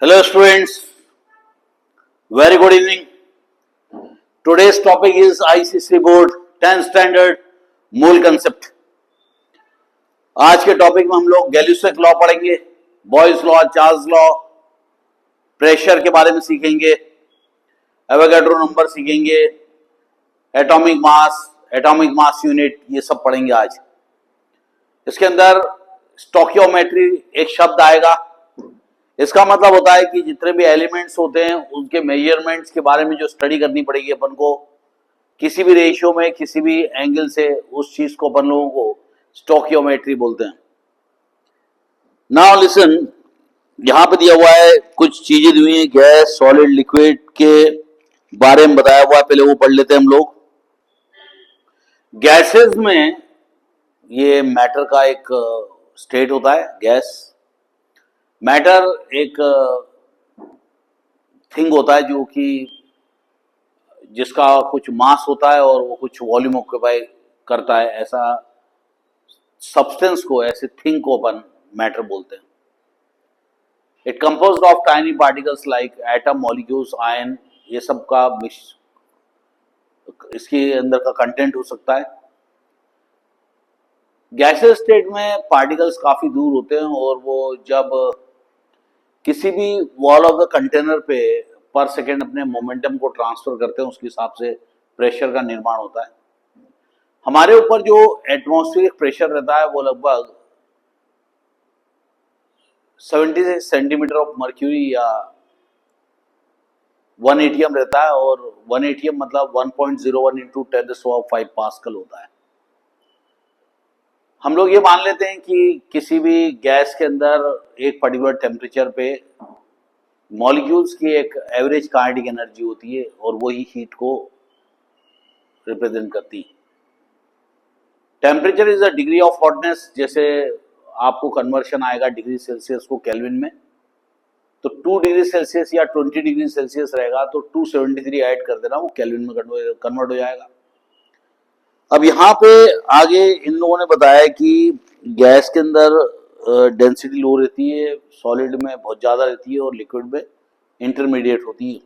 Hello students, very good evening. Today's topic is ICC Board 10th Standard मूल concept. आज के topic में हम लोग गैल्यूसेक लॉ पढ़ेंगे, boys law, Charles law, pressure के बारे में सीखेंगे, एवोगाड्रो नंबर सीखेंगे, एटॉमिक मास यूनिट, ये सब पढ़ेंगे आज। इसके अंदर स्टोकियोमेट्री एक शब्द आएगा। इसका मतलब होता है कि जितने भी एलिमेंट्स होते हैं उनके मेजरमेंट्स के बारे में जो स्टडी करनी पड़ेगी अपन को, किसी भी रेशियो में, किसी भी एंगल से, उस चीज को अपन लोगों को स्टोकियोमेट्री बोलते हैं। नाउ लिसन, यहां पे दिया हुआ है कुछ चीजें दी हुई है, गैस, सॉलिड, लिक्विड के बारे में बताया हुआ है, पहले वो पढ़ लेते हैं हम लोग। गैसेस में ये मैटर का एक स्टेट होता है, गैस। मैटर एक थिंग होता है जो कि जिसका कुछ मास होता है और वो कुछ वॉल्यूम ऑक्यूपाई करता है, ऐसा सब्सटेंस को, ऐसे थिंग को अपन मैटर बोलते हैं। It composed of tiny particles like atom, molecules, ion, ये सब का मिक्स इसके अंदर का कंटेंट हो सकता है। गैसेस स्टेट में पार्टिकल्स काफी दूर होते हैं और वो जब किसी भी वॉल ऑफ द कंटेनर पे पर सेकेंड अपने मोमेंटम को ट्रांसफर करते हैं, उसके हिसाब से प्रेशर का निर्माण होता है। हमारे ऊपर जो एटमॉस्फेरिक प्रेशर रहता है वो लगभग 76 सेंटीमीटर ऑफ मर्क्यूरी या 1 एटीएम रहता है, और 1 एटीएम मतलब 1.01 इंटू 10⁵ पास्कल होता है। हम लोग ये मान लेते हैं कि किसी भी गैस के अंदर एक पर्टिकुलर टेम्परेचर पे मॉलिक्यूल्स की एक एवरेज काइनेटिक एनर्जी होती है और वही हीट को रिप्रेजेंट करती है। Temperature is a degree of hotness. जैसे आपको कन्वर्शन आएगा डिग्री सेल्सियस को केल्विन में, तो 2 डिग्री सेल्सियस या 20 डिग्री सेल्सियस रहेगा तो 273 ऐड कर देना, वो केल्विन में कन्वर्ट हो जाएगा। अब यहाँ पे आगे इन लोगों ने बताया कि गैस के अंदर डेंसिटी लो रहती है, सॉलिड में बहुत ज्यादा रहती है और लिक्विड में इंटरमीडिएट होती है।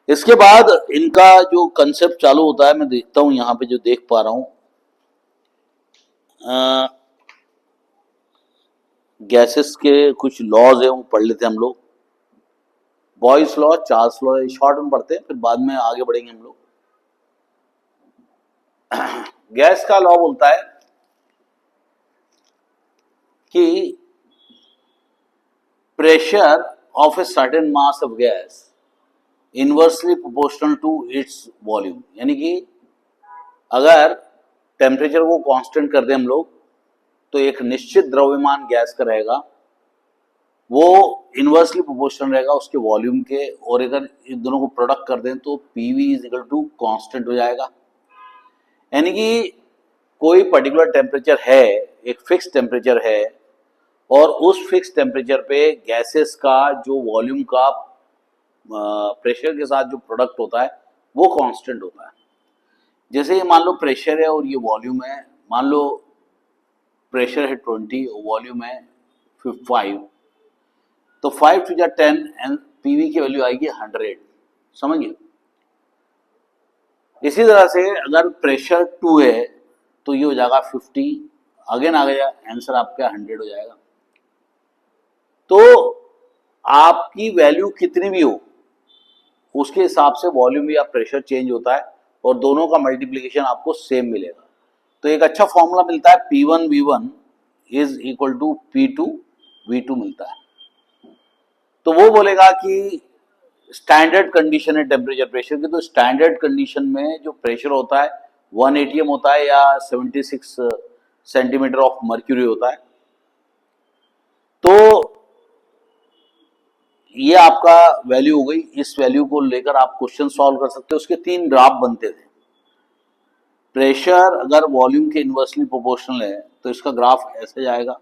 इसके बाद इनका जो कंसेप्ट चालू होता है, मैं देखता हूं यहाँ पे जो देख पा रहा हूं, गैसेस के कुछ लॉज है वो पढ़ लेते हैं हम लोग। Boys law, Charles law, short में पढ़ते हैं, फिर बाद में आगे बढ़ेंगे हम लोग। गैस का लॉ बोलता है कि pressure of a certain mass of gas inversely proportional to its volume. यानी कि अगर टेम्परेचर को कांस्टेंट कर दें हम लोग, तो एक निश्चित द्रव्यमान गैस का रहेगा, वो इनवर्सली प्रोपोर्शनल रहेगा उसके वॉल्यूम के, और अगर इन दोनों को प्रोडक्ट कर दें तो PV is equal to constant हो जाएगा। यानी कि कोई पर्टिकुलर टेम्परेचर है, एक फिक्स टेम्परेचर है, और उस फिक्स टेम्परेचर पे गैसेस का जो वॉल्यूम का प्रेशर के साथ जो प्रोडक्ट होता है वो कांस्टेंट होता है। जैसे ये मान लो प्रेशर है और ये वॉल्यूम है, मान लो प्रेशर है 20 और वॉल्यूम है 5, तो 5 टू 10 एंड पीवी की वैल्यू आएगी 100। समझिए, इसी तरह से अगर प्रेशर 2 है तो ये हो जाएगा 50, अगेन आ गया आंसर आपका 100 हो जाएगा। तो आपकी वैल्यू कितनी भी हो उसके हिसाब से वॉल्यूम या प्रेशर चेंज होता है, और दोनों का मल्टीप्लिकेशन आपको सेम मिलेगा। तो एक अच्छा फॉर्मूला मिलता है, P1 V1 is equal to P2 V2 मिलता है। तो वो बोलेगा कि स्टैंडर्ड कंडीशन है टेम्परेचर प्रेशर की, तो स्टैंडर्ड कंडीशन में जो प्रेशर होता है 1 एटीएम होता है या 76 सेंटीमीटर ऑफ मर्क्यूरी होता है। तो ये आपका वैल्यू हो गई। इस वैल्यू को लेकर आप क्वेश्चन सॉल्व कर सकते हो। उसके 3 ग्राफ बनते थे। प्रेशर अगर वॉल्यूम के इनवर्सली प्रोपोर्शनल है तो इसका ग्राफ ऐसे जाएगा,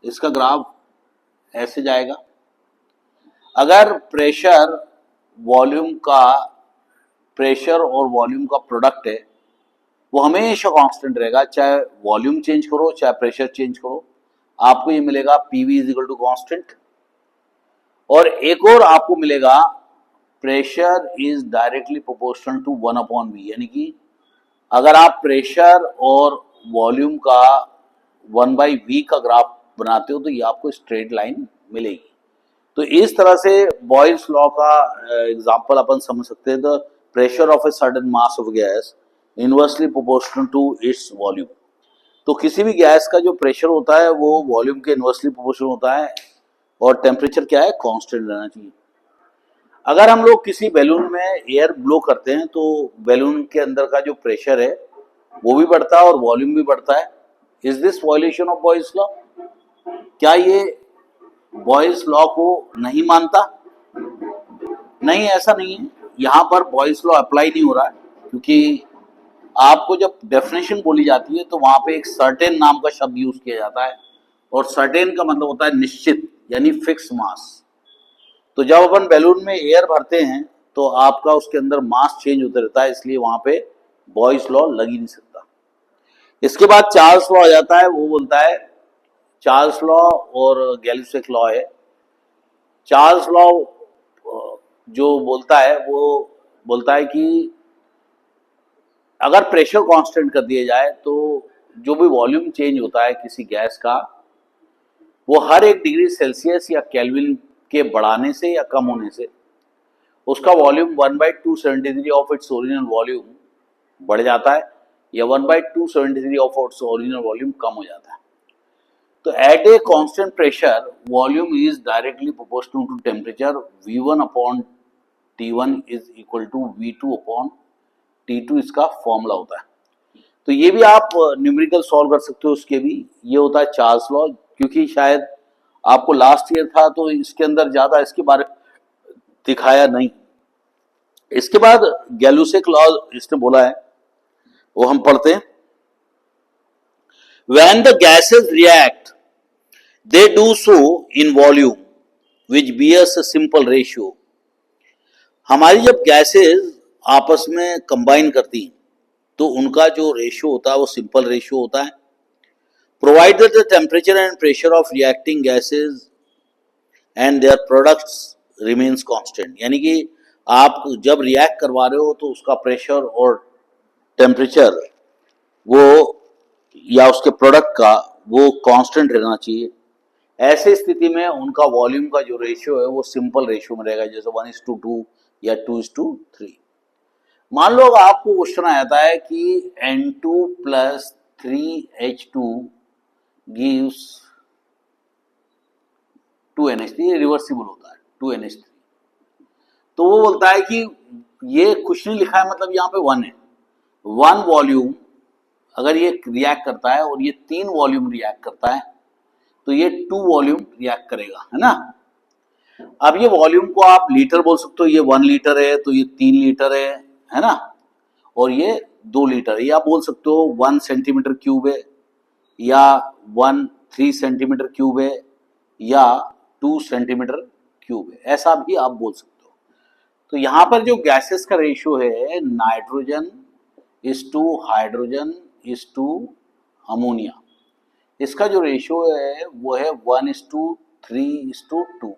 इसका ग्राफ ऐसे जाएगा। अगर प्रेशर वॉल्यूम का, प्रेशर और वॉल्यूम का प्रोडक्ट है, वो हमेशा कांस्टेंट रहेगा, चाहे वॉल्यूम चेंज करो चाहे प्रेशर चेंज करो, आपको ये मिलेगा PV is equal to constant, और एक और आपको मिलेगा pressure is directly proportional to 1/v, यानी कि अगर आप प्रेशर और वॉल्यूम का 1/v का ग्राफ बनाते हो तो ये आपको स्ट्रेट लाइन मिलेगी। तो इस तरह से बॉयल्स लॉ का एग्जांपल अपन समझ सकते हैं। The pressure of a certain mass of gas inversely proportional to its volume. तो किसी भी गैस का जो प्रेशर होता है वो वॉल्यूम के इनवर्सली प्रोपोर्शनल होता है, और टेम्परेचर क्या है, कांस्टेंट रहना चाहिए। अगर हम लोग किसी बैलून में एयर ब्लो करते हैं तो बैलून के अंदर का जो प्रेशर है वो भी बढ़ता है और वॉल्यूम भी बढ़ता है। Is this violation of Boyle's law? क्या ये बॉयल्स लॉ को नहीं मानता? नहीं, ऐसा नहीं है। यहाँ पर बॉयल्स लॉ अप्लाई नहीं हो रहा है, क्योंकि आपको जब डेफिनेशन बोली जाती है तो वहां पे एक सर्टेन नाम का शब्द यूज किया जाता है, और सर्टेन का मतलब होता है निश्चित, यानी फिक्स मास। तो जब अपन बैलून में एयर भरते हैं तो आपका उसके अंदर मास चेंज होता रहता है, इसलिए वहां पे बॉयल्स लॉ लग ही नहीं सकता। इसके बाद चार्ल्स लॉ आ जाता है। वो बोलता है, चार्ल्स लॉ और गैलिलियो लॉ है। चार्ल्स लॉ जो बोलता है वो बोलता है कि अगर प्रेशर कांस्टेंट कर दिया जाए तो जो भी वॉल्यूम चेंज होता है किसी गैस का, वो हर 1 डिग्री सेल्सियस या केल्विन के बढ़ाने से या कम होने से उसका volume 1/273 of its original volume बढ़ जाता है, या 1/273 ऑफ इट्स ओरिजिनल वॉल्यूम कम हो जाता है। तो at a constant pressure volume is directly proportional to temperature. V1 upon T1 is equal to V2 upon T2 इसका फॉर्मूला होता है। तो ये भी आप न्यूमेरिकल सॉल्व कर सकते हो। उसके भी ये होता है चार्ल्स लॉ, क्योंकि शायद आपको लास्ट ईयर था तो इसके अंदर ज्यादा इसके बारे में दिखाया नहीं। इसके बाद गैलुसेक लॉ इसने बोला है, वो हम पढ़ते हैं। When the gases react, they do so in volume, which bears a simple ratio. हमारी जब गैसेस आपस में कंबाइन करती तो उनका जो रेशियो होता है वो सिंपल रेशियो होता है। Provided the temperature and pressure of reacting gases and their products remains constant, यानी कि आप जब रिएक्ट करवा रहे हो तो उसका प्रेशर और टेम्परेचर वो या उसके प्रोडक्ट का वो कांस्टेंट रहना चाहिए। ऐसे स्थिति में उनका वॉल्यूम का जो रेशियो है वो सिंपल रेशियो में रहेगा, जैसे 1:2 या 2:3। मान लो आपको क्वेश्चन आ जाता है कि N2 + 3H2 गिव्स 2NH3, ये रिवर्सिबल होता है 2NH3। तो वो बोलता है कि ये कुछ नहीं लिखा है, मतलब यहाँ पे 1 है। 1 वॉल्यूम अगर ये रिएक्ट करता है और ये 3 वॉल्यूम रिएक्ट करता है तो ये 2 वॉल्यूम रिएक्ट करेगा, है ना। अब ये वॉल्यूम को आप लीटर बोल सकते हो, ये 1 लीटर है तो ये 3 लीटर है ना, और ये 2 लीटर है। या आप बोल सकते हो 1 सेंटीमीटर क्यूब है, या 3 सेंटीमीटर क्यूब है, या 2 सेंटीमीटर क्यूब है, ऐसा भी आप बोल सकते हो। तो यहाँ पर जो गैसेस का रेशियो है, nitrogen is to hydrogen is to ammonia, इसका जो रेशियो है वो है 1:3:2।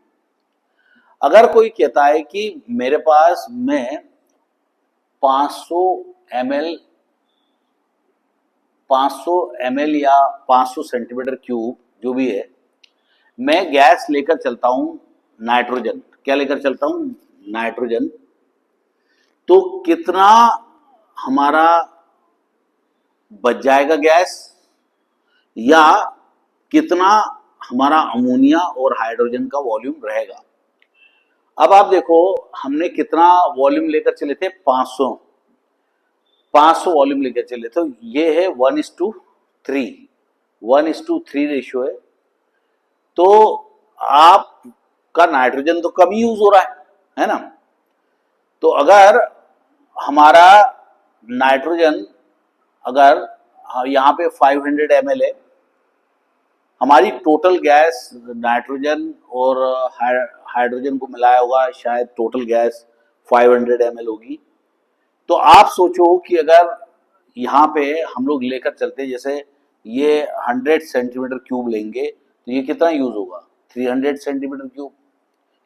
अगर कोई कहता है कि मेरे पास में 500 ml या 500 सेंटीमीटर क्यूब जो भी है, मैं गैस लेकर चलता हूं नाइट्रोजन, क्या लेकर चलता हूं, नाइट्रोजन, तो कितना हमारा बच जाएगा गैस, या कितना हमारा अमोनिया और हाइड्रोजन का वॉल्यूम रहेगा। अब आप देखो हमने कितना वॉल्यूम लेकर चले थे, 500 वॉल्यूम लेकर चले, तो ये है 1:3 रेशियो है। तो आपका नाइट्रोजन तो कम यूज हो रहा है ना। तो अगर हमारा नाइट्रोजन अगर यहाँ पे 500 ml है, हमारी टोटल गैस नाइट्रोजन और हाइड्रोजन को मिलाया होगा, शायद टोटल गैस 500 ml होगी। तो आप सोचो कि अगर यहाँ पे हम लोग लेकर चलते, जैसे ये 100 सेंटीमीटर क्यूब लेंगे तो ये कितना यूज होगा 300 सेंटीमीटर क्यूब।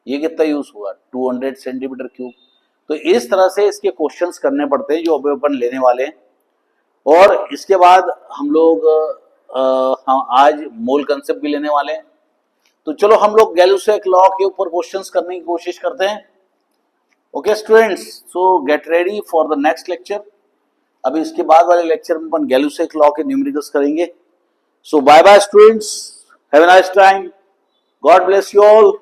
ये कितना यूज हुआ 200 सेंटीमीटर क्यूब। तो इस तरह से इसके क्वेश्चंस करने पड़ते हैं जो अभी अपन लेने वाले हैं। और इसके बाद हम लोग हम आज मोल कंसेप्ट भी लेने वाले हैं। तो चलो हम लोग गैलुसेक लॉ के ऊपर क्वेश्चंस करने की कोशिश करते हैं। Okay students, so get ready for the next lecture. अभी इसके बाद वाले लेक्चर में अपन गैलुसेक लॉ के न्यूमेरिकल्स करेंगे। So bye bye students, have a nice time, God bless you all.